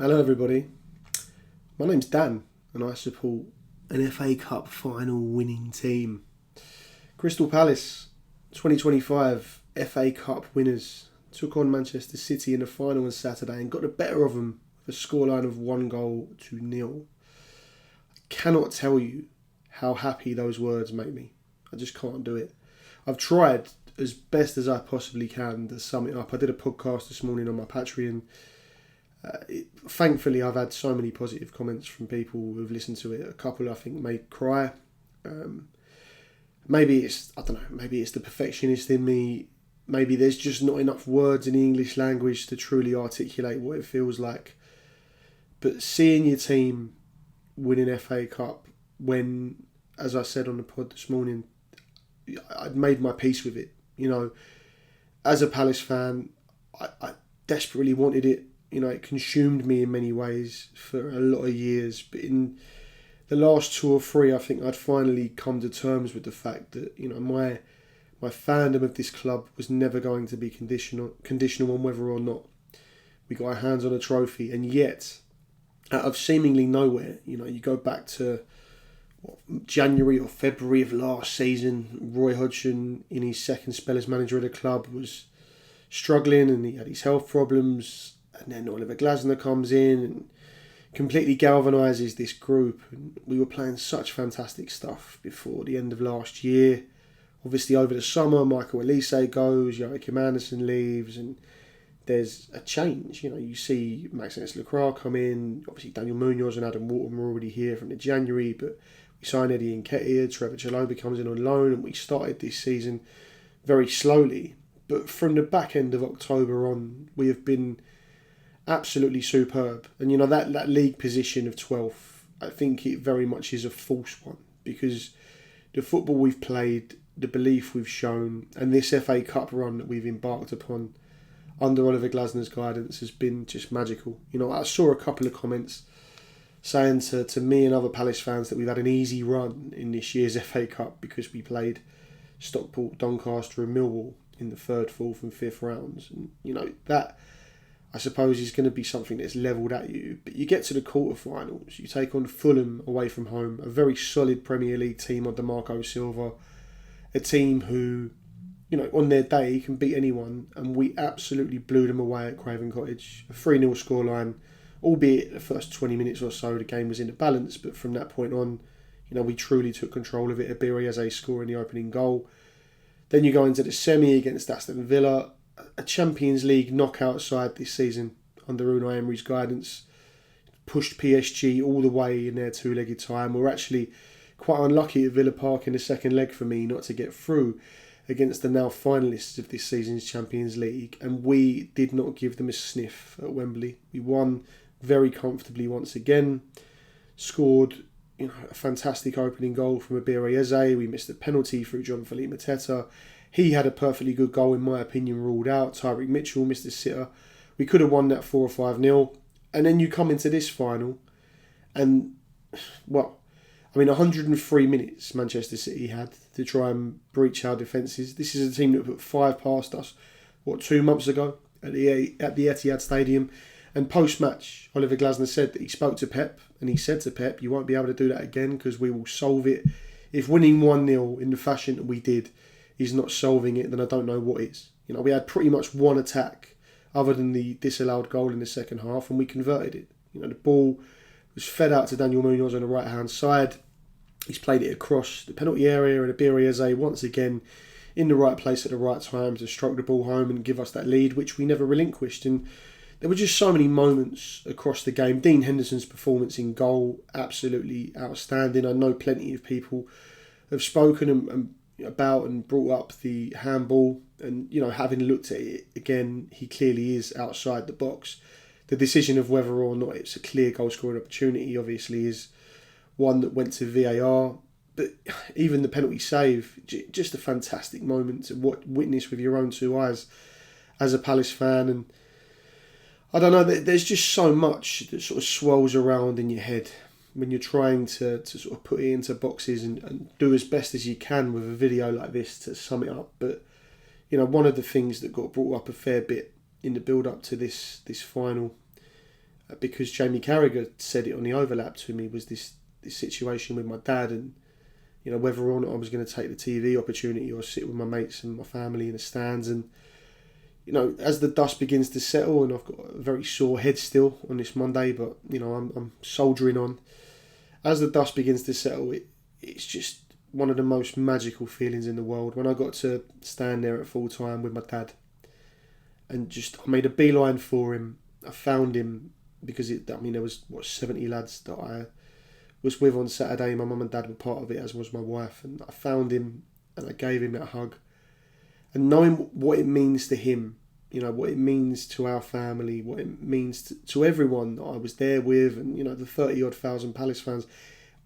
Hello, everybody. My name's Dan, and I support an FA Cup final winning team. Crystal Palace, 2025 FA Cup winners, took on Manchester City in the final on Saturday and got the better of them with a scoreline of 1-0. I cannot tell you how happy those words make me. I just can't do it. I've tried as best as I possibly can to sum it up. I did a podcast this morning on my Patreon. Thankfully, I've had so many positive comments from people who've listened to it. A couple, I think, made cry. Maybe it's, I don't know, maybe it's the perfectionist in me. Maybe there's just not enough words in the English language to truly articulate what it feels like. But seeing your team win an FA Cup when, as I said on the pod this morning, I'd made my peace with it. You know, as a Palace fan, I desperately wanted it. You know, it consumed me in many ways for a lot of years. But in the last 2 or 3, I think I'd finally come to terms with the fact that, you know, my fandom of this club was never going to be conditional on whether or not we got our hands on a trophy. And yet, out of seemingly nowhere, you know, you go back to January or February of last season, Roy Hodgson, in his second spell as manager of the club, was struggling and he had his health problems. And then Oliver Glasner comes in and completely galvanises this group. And we were playing such fantastic stuff before the end of last year. Obviously, over the summer, Michael Elise goes, Joachim Andersen leaves, and there's a change. You know, you see Maxence Lacroix come in. Obviously, Daniel Munoz and Adam Wharton were already here from the January, but we signed Eddie Nketiah. Trevor Chalobah comes in on loan, and we started this season very slowly. But from the back end of October on, we have been absolutely superb. And, you know, that league position of 12th, I think it very much is a false one, because the football we've played, the belief we've shown, and this FA Cup run that we've embarked upon under Oliver Glasner's guidance has been just magical. You know, I saw a couple of comments saying to me and other Palace fans that we've had an easy run in this year's FA Cup because we played Stockport, Doncaster and Millwall in the 3rd, 4th and 5th rounds. And, you know, that, I suppose, is going to be something that's levelled at you. But you get to the quarterfinals, you take on Fulham away from home, a very solid Premier League team under Marco Silva, a team who, you know, on their day can beat anyone, and we absolutely blew them away at Craven Cottage. A 3-0 scoreline, albeit the first 20 minutes or so the game was in the balance, but from that point on, you know, we truly took control of it. Abiri Eze scoring the opening goal. Then you go into the semi against Aston Villa, a Champions League knockout side this season under Unai Emery's guidance, pushed PSG all the way in their 2-legged time. We're actually quite unlucky at Villa Park in the second leg for me not to get through against the now finalists of this season's Champions League, and we did not give them a sniff at Wembley. We won very comfortably once again, scored, you know, a fantastic opening goal from Abiri Eze. We missed a penalty through John-Philippe Mateta. He had a perfectly good goal, in my opinion, ruled out. Tyreek Mitchell missed a sitter. We could have won that 4 or 5-0. And then you come into this final and, well, I mean, 103 minutes Manchester City had to try and breach our defences. This is a team that put 5 past us, 2 months ago at the Etihad Stadium. And post-match, Oliver Glasner said that he spoke to Pep, and he said to Pep, you won't be able to do that again because we will solve it. If winning 1-0 in the fashion that we did is not solving it, then I don't know what is. You know, we had pretty much one attack other than the disallowed goal in the second half, and we converted it. You know, the ball was fed out to Daniel Munoz on the right-hand side. He's played it across the penalty area, and Abiri Eze once again in the right place at the right time to stroke the ball home and give us that lead, which we never relinquished. And there were just so many moments across the game. Dean Henderson's performance in goal, absolutely outstanding. I know plenty of people have spoken about and brought up the handball, and, you know, having looked at it again, he clearly is outside the box. The decision of whether or not it's a clear goal scoring opportunity obviously is one that went to VAR, but even the penalty save, just a fantastic moment to witness with your own 2 eyes as a Palace fan. And I don't know, there's just so much that sort of swirls around in your head when you're trying to sort of put it into boxes and do as best as you can with a video like this to sum it up. But, you know, one of the things that got brought up a fair bit in the build-up to this final because Jamie Carragher said it on the overlap to me, was this situation with my dad, and whether or not I was going to take the TV opportunity or sit with my mates and my family in the stands. And as the dust begins to settle, and I've got a very sore head still on this Monday, but I'm soldiering on. As the dust begins to settle, it's just one of the most magical feelings in the world when I got to stand there at full time with my dad, and I made a beeline for him. I found him because there was 70 lads that I was with on Saturday. My mum and dad were part of it, as was my wife, and I found him and I gave him that hug. And knowing what it means to him, what it means to our family, what it means to everyone that I was there with, and the 30-odd thousand Palace fans,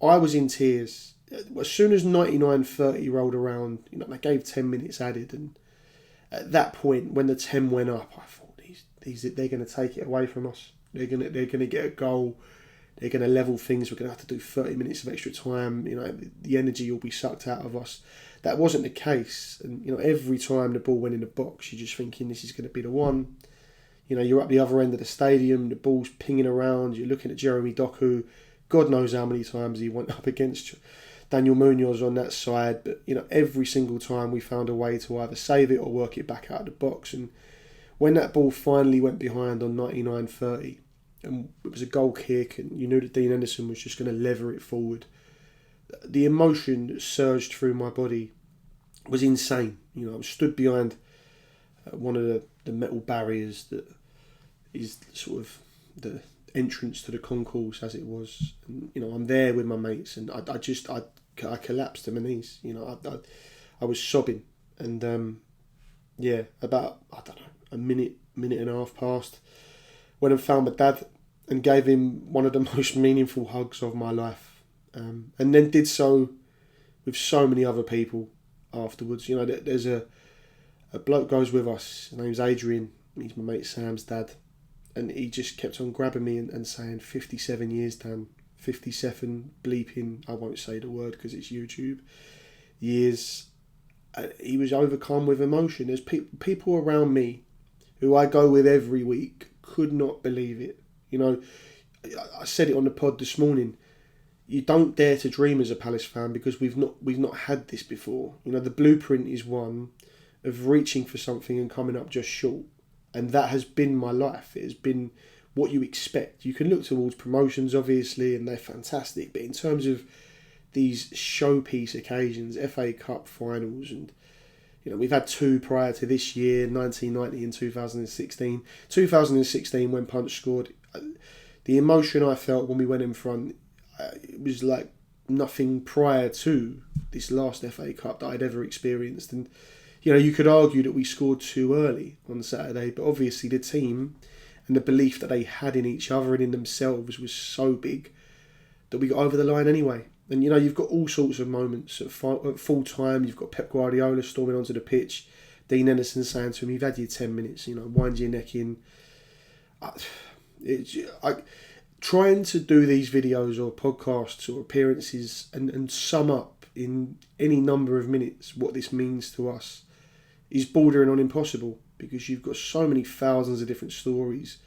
I was in tears. As soon as 99:30 rolled around, they gave 10 minutes added, and at that point, when the 10 went up, I thought, they're going to take it away from us. They're going to get a goal. They're going to level things. We're going to have to do 30 minutes of extra time. The energy will be sucked out of us. That wasn't the case. And, every time the ball went in the box, you're just thinking this is going to be the one. You're up the other end of the stadium. The ball's pinging around. You're looking at Jeremy Doku. God knows how many times he went up against Daniel Munoz on that side. But, every single time we found a way to either save it or work it back out of the box. And when that ball finally went behind on 99:30, and it was a goal kick, and you knew that Dean Henderson was just going to lever it forward, the emotion that surged through my body was insane. I stood behind one of the metal barriers that is sort of the entrance to the concourse, as it was. And, I'm there with my mates, and I collapsed to my knees. I was sobbing, and about, I don't know, a minute and a half passed when I found my dad and gave him one of the most meaningful hugs of my life, and then did so with so many other people afterwards. There's a bloke goes with us. His name's Adrian. He's my mate Sam's dad, and he just kept on grabbing me and saying, 57 years, Dan. 57 bleeping, I won't say the word because it's YouTube, years. He was overcome with emotion. There's people around me who I go with every week could not believe it. I said it on the pod this morning. You don't dare to dream as a Palace fan, because we've not had this before. The blueprint is one of reaching for something and coming up just short, and that has been my life. It has been what you expect. You can look towards promotions, obviously, and they're fantastic, but in terms of these showpiece occasions, FA Cup finals, and we've had two prior to this year, 1990 and 2016. 2016, when Punch scored, the emotion I felt when we went in front, it was like nothing prior to this last FA Cup that I'd ever experienced. And you could argue that we scored too early on Saturday, but obviously the team and the belief that they had in each other and in themselves was so big that we got over the line anyway. And you've got all sorts of moments at full time. You've got Pep Guardiola storming onto the pitch, Dean Henderson saying to him, "You've had your 10 minutes, wind your neck in." Trying to do these videos or podcasts or appearances and sum up in any number of minutes what this means to us is bordering on impossible, because you've got so many thousands of different stories,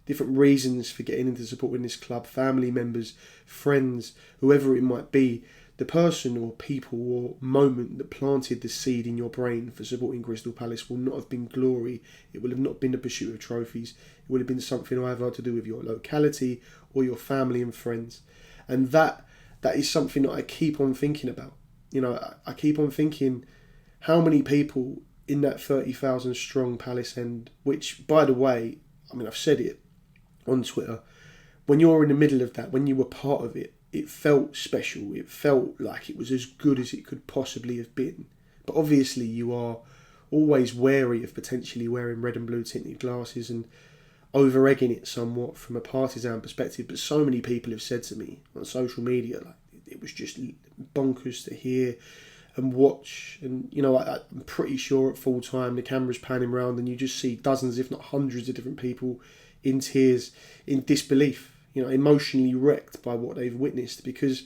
different reasons for getting into supporting this club, family members, friends, whoever it might be. The person or people or moment that planted the seed in your brain for supporting Crystal Palace will not have been glory. It will have not been the pursuit of trophies. It would have been something either to do with your locality or your family and friends. And that is something that I keep on thinking about. I keep on thinking how many people in that 30,000 strong Palace end, which, by the way, I've said it on Twitter, when you're in the middle of that, when you were part of it, it felt special. It felt like it was as good as it could possibly have been. But obviously you are always wary of potentially wearing red and blue tinted glasses and over-egging it somewhat from a partisan perspective. But so many people have said to me on social media, like, it was just bonkers to hear and watch. And, I'm pretty sure at full time the camera's panning around and you just see dozens, if not hundreds of different people in tears, in disbelief, emotionally wrecked by what they've witnessed, because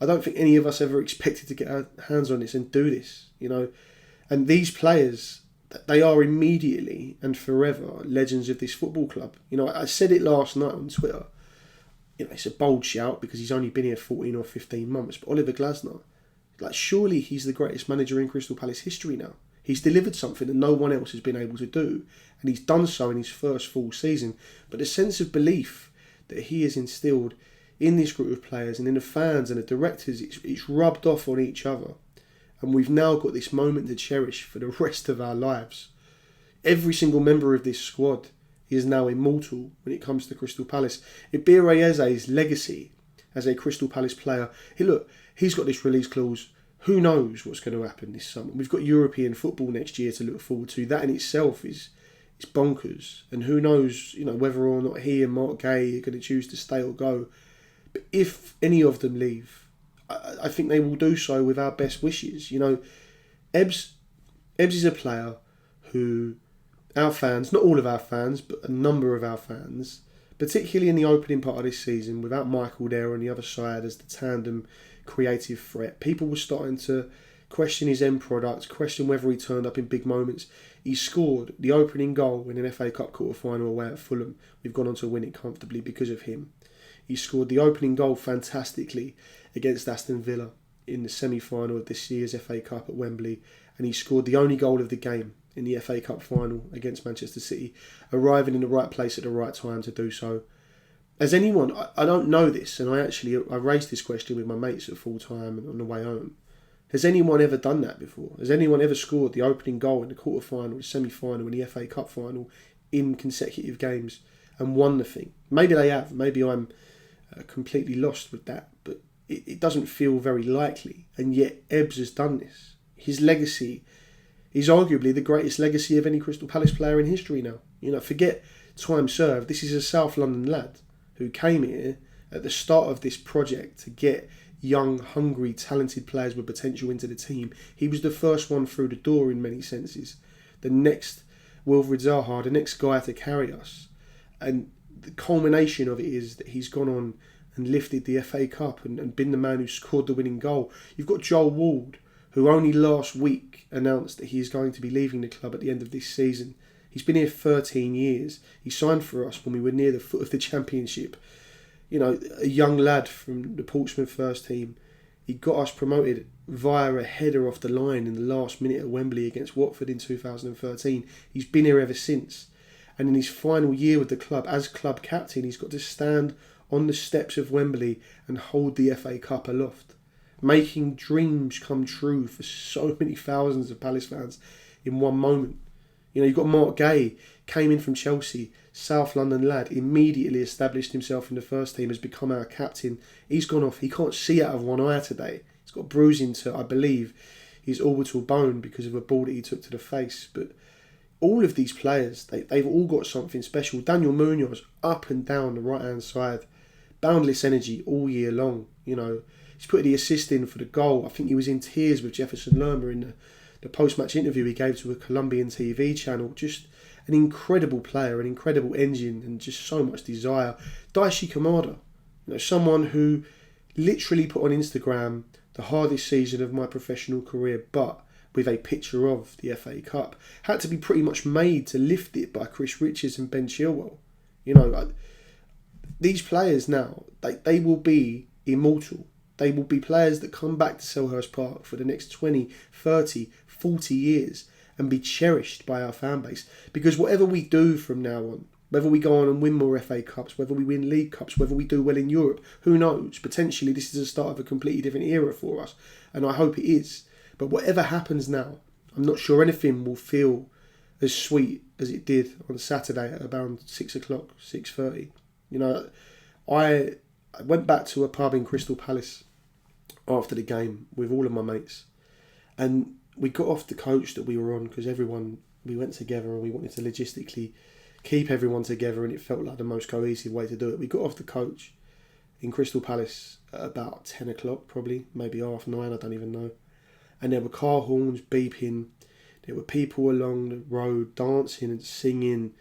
I don't think any of us ever expected to get our hands on this and do this, And these players, they are immediately and forever legends of this football club. I said it last night on Twitter. it's a bold shout because he's only been here 14 or 15 months, but Oliver Glasner, like, surely he's the greatest manager in Crystal Palace history now. He's delivered something that no one else has been able to do, and he's done so in his first full season. But the sense of belief that he has instilled in this group of players and in the fans and the directors, it's rubbed off on each other. And we've now got this moment to cherish for the rest of our lives. Every single member of this squad is now immortal when it comes to Crystal Palace. Ibire Eze's legacy as a Crystal Palace player, he's got this release clause. Who knows what's going to happen this summer? We've got European football next year to look forward to. That in itself is bonkers. And who knows, whether or not he and Mark Gay are going to choose to stay or go. But if any of them leave, I think they will do so with our best wishes. Ebbs is a player who our fans, not all of our fans, but a number of our fans, particularly in the opening part of this season, without Michael there on the other side as the tandem creative threat, people were starting to question his end product, question whether he turned up in big moments. He scored the opening goal in an FA Cup quarter-final away at Fulham. We've gone on to win it comfortably because of him. He scored the opening goal fantastically against Aston Villa in the semi-final of this year's FA Cup at Wembley, and he scored the only goal of the game in the FA Cup final against Manchester City, arriving in the right place at the right time to do so. As anyone, I don't know this, and I raised this question with my mates at full time and on the way home. Has anyone ever done that before? Has anyone ever scored the opening goal in the quarter-final, the semi-final, and the FA Cup final in consecutive games and won the thing? Maybe they have. Maybe I'm completely lost with that, but it doesn't feel very likely. And yet Ebbs has done this. His legacy is arguably the greatest legacy of any Crystal Palace player in history now. Forget time served. This is a South London lad who came here at the start of this project to get young, hungry, talented players with potential into the team. He was the first one through the door in many senses. The next Wilfried Zaha, the next guy to carry us. And the culmination of it is that he's gone on and lifted the FA Cup and been the man who scored the winning goal. You've got Joel Ward, who only last week announced that he is going to be leaving the club at the end of this season. He's been here 13 years. He signed for us when we were near the foot of the Championship. A young lad from the Portsmouth first team. He got us promoted via a header off the line in the last minute at Wembley against Watford in 2013. He's been here ever since. And in his final year with the club, as club captain, he's got to stand on the steps of Wembley and hold the FA Cup aloft, making dreams come true for so many thousands of Palace fans in one moment. You've got Mark Gay, came in from Chelsea, South London lad, immediately established himself in the first team, has become our captain. He's gone off. He can't see out of one eye today. He's got bruising to, I believe, his orbital bone because of a ball that he took to the face. But all of these players, they've all got something special. Daniel Munoz, up and down the right-hand side, boundless energy all year long. He's put the assist in for the goal. I think he was in tears with Jefferson Lerma in the post-match interview he gave to a Colombian TV channel. Just an incredible player, an incredible engine, and just so much desire. Daishi Kamada, someone who literally put on Instagram the hardest season of my professional career, but with a picture of the FA Cup. Had to be pretty much made to lift it by Chris Richards and Ben Chilwell. These players now, they will be immortal. They will be players that come back to Selhurst Park for the next 20, 30, 40 years and be cherished by our fan base. Because whatever we do from now on, whether we go on and win more FA Cups, whether we win League Cups, whether we do well in Europe, who knows? Potentially this is the start of a completely different era for us, and I hope it is. But whatever happens now, I'm not sure anything will feel as sweet as it did on Saturday at around 6 o'clock, 6:30. I went back to a pub in Crystal Palace after the game with all of my mates, and we got off the coach that we were on because we went together and we wanted to logistically keep everyone together, and it felt like the most cohesive way to do it. We got off the coach in Crystal Palace at about 10 o'clock, probably, maybe 9:30, I don't even know. And there were car horns beeping, there were people along the road dancing and singing.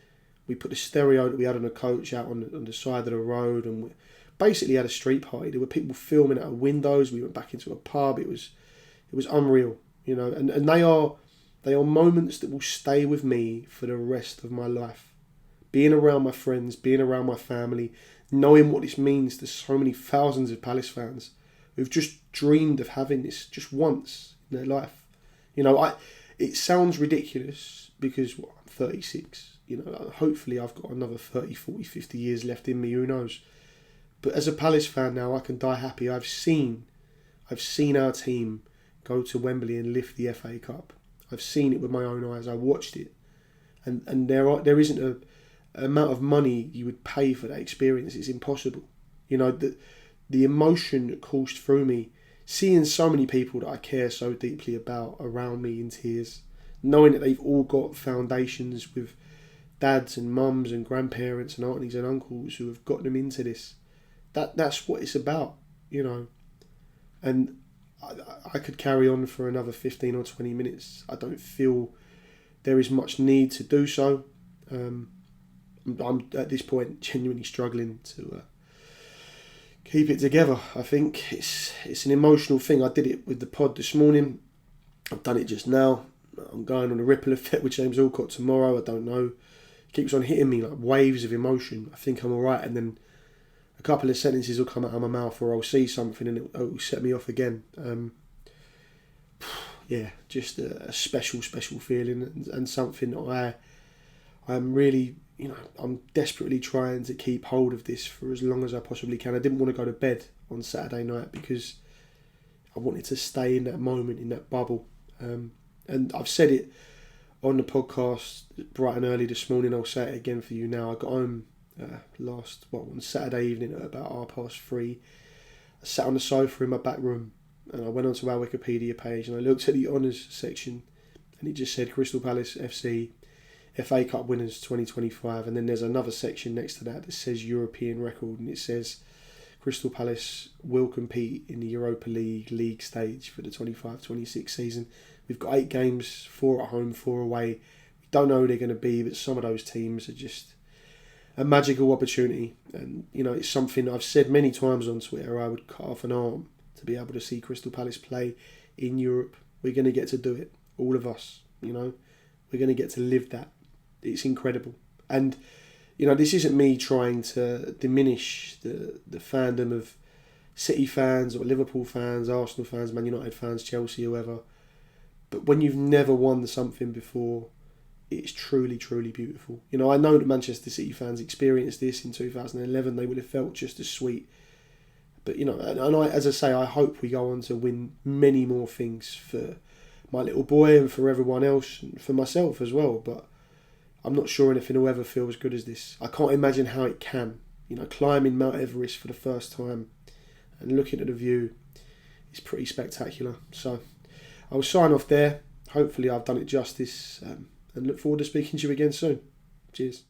We put the stereo that we had on the coach out on the side of the road, and we basically had a street party. There were people filming out of windows. We went back into a pub. It was unreal, and they are moments that will stay with me for the rest of my life. Being around my friends, being around my family, knowing what this means to so many thousands of Palace fans who've just dreamed of having this just once in their life. You know, it sounds ridiculous because I'm 36. You know, hopefully I've got another 30, 40, 50 years left in me, who knows. But as a Palace fan now, I can die happy. I've seen our team go to Wembley and lift the FA Cup. I've seen it with my own eyes. I watched it. And there isn't an amount of money you would pay for that experience. It's impossible. You know, the emotion that coursed through me, seeing so many people that I care so deeply about around me in tears, knowing that they've all got foundations with dads and mums and grandparents and aunties and uncles who have got them into this. That's what it's about, you know. And I could carry on for another 15 or 20 minutes. I don't feel there is much need to do so. I'm at this point genuinely struggling to keep it together. I think it's an emotional thing. I did it with the pod this morning. I've done it just now. I'm going on a ripple effect with James Alcott tomorrow. I don't know. It keeps on hitting me like waves of emotion. I think I'm alright, and then a couple of sentences will come out of my mouth, or I'll see something and it will set me off again. Yeah, just a special feeling, and something that I'm really, you know, I'm desperately trying to keep hold of this for as long as I possibly can. I didn't want to go to bed on Saturday night because I wanted to stay in that moment, in that bubble. And I've said it on the podcast bright and early this morning. I'll say it again for you now. I got home on Saturday evening at about 3:30. I sat on the sofa in my back room and I went onto our Wikipedia page and I looked at the honours section and it just said Crystal Palace FC FA Cup winners 2025, and then there's another section next to that says European record, and it says Crystal Palace will compete in the Europa League stage for the 25-26 season. We've got 8 games, 4 at home, 4 away. We don't know who they're going to be, but some of those teams are just a magical opportunity. And, you know, it's something I've said many times on Twitter. I would cut off an arm to be able to see Crystal Palace play in Europe. We're going to get to do it, all of us, you know. We're going to get to live that. It's incredible. And, you know, this isn't me trying to diminish the fandom of City fans or Liverpool fans, Arsenal fans, Man United fans, Chelsea, whoever. But when you've never won something before, it's truly, truly beautiful. You know, I know that Manchester City fans experienced this in 2011. They would have felt just as sweet. But, you know, and as I say, I hope we go on to win many more things for my little boy and for everyone else and for myself as well. But I'm not sure anything will ever feel as good as this. I can't imagine how it can. You know, climbing Mount Everest for the first time and looking at the view is pretty spectacular. So I'll sign off there. Hopefully I've done it justice, and look forward to speaking to you again soon. Cheers.